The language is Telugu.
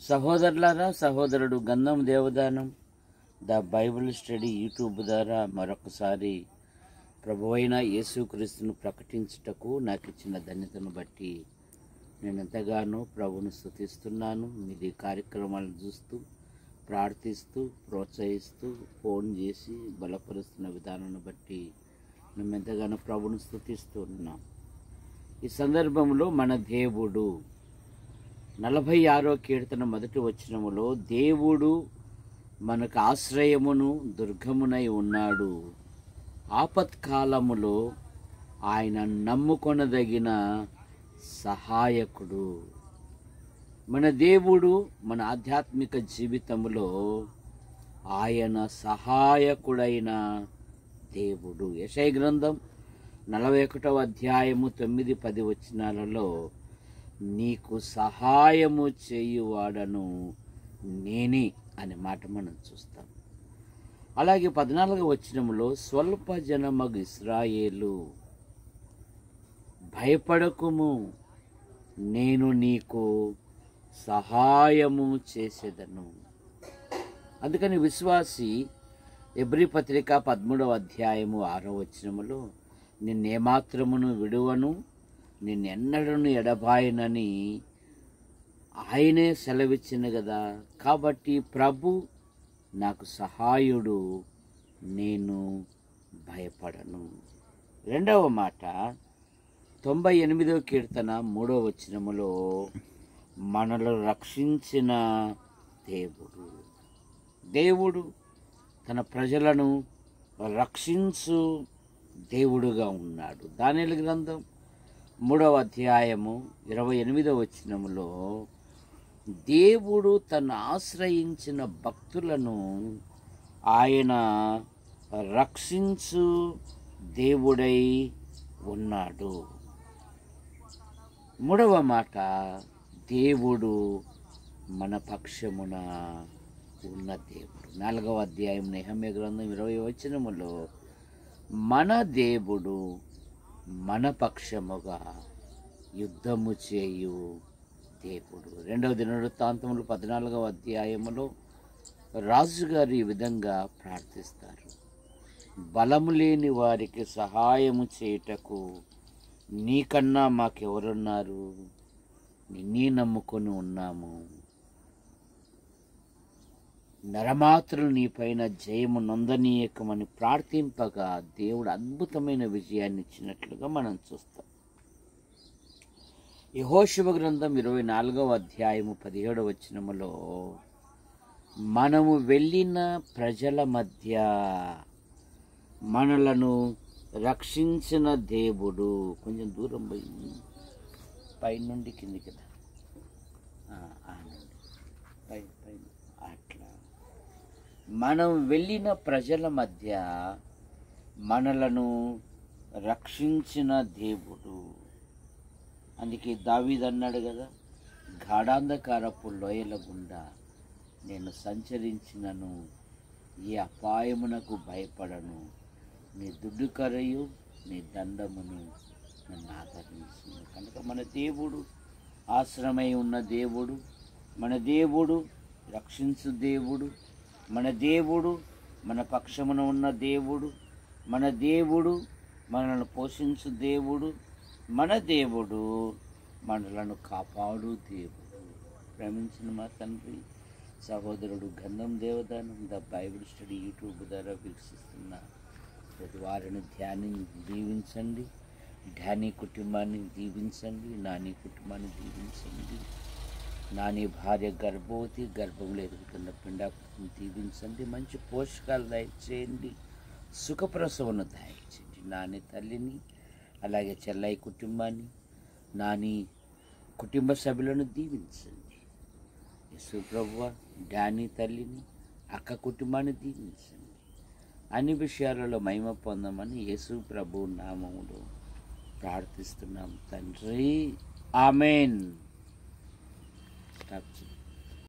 సహోదరులారా, సహోదరుడు గంధం Devadanam the Bible study YouTube ద్వారా మరొకసారి ప్రభువైన యేసుక్రీస్తును ప్రకటించుటకు నాకు ఇచ్చిన ధన్యతను బట్టి నేను ఎంతగానో ప్రభువును స్తుతిస్తున్నాను. మీది కార్యక్రమాలను చూస్తూ ప్రార్థిస్తూ ప్రోత్సహిస్తూ ఫోన్ చేసి బలపరుస్తున్న విధానాన్ని బట్టి మేము ఎంతగానో ప్రభువును స్తుతిస్తూ ఉన్నాం. ఈ సందర్భంలో మన దేవుడు 46వ కీర్తన మొదటి వచనములో దేవుడు మనకు ఆశ్రయమును దుర్గమునై ఉన్నాడు, ఆపత్కాలములో ఆయన నమ్ముకొనదగిన సహాయకుడు. మన దేవుడు మన ఆధ్యాత్మిక జీవితంలో ఆయన సహాయకుడైన దేవుడు. యెషయా గ్రంథం 41వ అధ్యాయము 9-10 వచనాలలో నీకు సహాయము చేయువాడను నేనే అనే మాట మనం చూస్తాం. అలాగే 14వ వచనములో స్వల్ప జనమగు ఇశ్రాయేలు భయపడకుము, నేను నీకు సహాయము చేసేదను. అందుకని విశ్వాసి ఎబ్రీ పత్రిక 13వ అధ్యాయము 6వ వచనములో నిన్నేమాత్రమును విడువను, నిన్నెన్నడను ఎడబాయనని ఆయనే సెలవిచ్చిన కదా. కాబట్టి ప్రభు నాకు సహాయుడు, నేను భయపడను. రెండవ మాట 98వ కీర్తన 3వ వచనములో మనల్ని రక్షించిన దేవుడు. దేవుడు తన ప్రజలను రక్షించు దేవుడుగా ఉన్నాడు. దానియేలు గ్రంథం 3వ అధ్యాయము 28వ వచనములో దేవుడు తను ఆశ్రయించిన భక్తులను ఆయన రక్షించు దేవుడై ఉన్నాడు. మూడవ మాట దేవుడు మన పక్షమున ఉన్న దేవుడు. 4వ అధ్యాయం నెహెమ్యా గ్రంథం 20వ వచనములో మన దేవుడు మన పక్షముగా యుద్ధము చేయు దేవుడు. 2వ దినవృత్తాంతములు 14వ అధ్యాయములో రాజుగారు ఈ విధంగా ప్రార్థిస్తారు: బలము లేని వారికి సహాయము చేయుటకు నీకన్నా మాకెవరున్నారు, నిన్నే నమ్ముకొని ఉన్నాము. నరమాత్రులు నీ పైన జయము నొందనీయకమని ప్రార్థింపగా దేవుడు అద్భుతమైన విజయాన్ని ఇచ్చినట్లుగా మనం చూస్తాం. యెహోషువ గ్రంథం 24వ అధ్యాయము 17వ వచనములో మనము వెళ్ళిన ప్రజల మధ్య మనలను రక్షించిన దేవుడు. కొంచెం దూరం పోయి పైనుండి కింది కదా, పైన అట్లా మనం వెళ్ళిన ప్రజల మధ్య మనలను రక్షించిన దేవుడు. అందుకే దావీదు అన్నాడు కదా, గాఢాంధకారపు లోయల గుండా నేను సంచరించినను ఏ అపాయమునకు భయపడను, నీ దుడ్డు కరయు నీ దండమును నన్ను ఆదరించింది. కనుక మన దేవుడు ఆశ్రమై ఉన్న దేవుడు, మన దేవుడు రక్షించు దేవుడు, మన దేవుడు మన పక్షమున ఉన్న దేవుడు, మన దేవుడు మనల్ని పోషించు దేవుడు, మన దేవుడు మనలను కాపాడు దేవుడు. ప్రేమించిన మా తండ్రి, సహోదరుడు గంధం Devadanam the Bible study YouTube ద్వారా వీక్షిస్తున్న ప్రతి వారిని దీవించండి. ధ్యాని కుటుంబాన్ని దీవించండి, నాని కుటుంబాన్ని దీవించండి. నాని భార్య గర్భవతి, గర్భంలో ఎదుగుతున్న పిండాకుని దీవించండి. మంచి పోషకాలు దయచేయండి, సుఖప్రసవను దయచేయండి. నాని తల్లిని, అలాగే చెల్లయ్య కుటుంబాన్ని, నాని కుటుంబ సభ్యులను దీవించండి. యేసు ప్రభువా, డానీ తల్లిని, అక్క కుటుంబాన్ని దీవించండి. అన్ని విషయాలలో మహిమ పొందమని యేసు ప్రభు నామములో ప్రార్థిస్తున్నాం తండ్రి, ఆమెన్.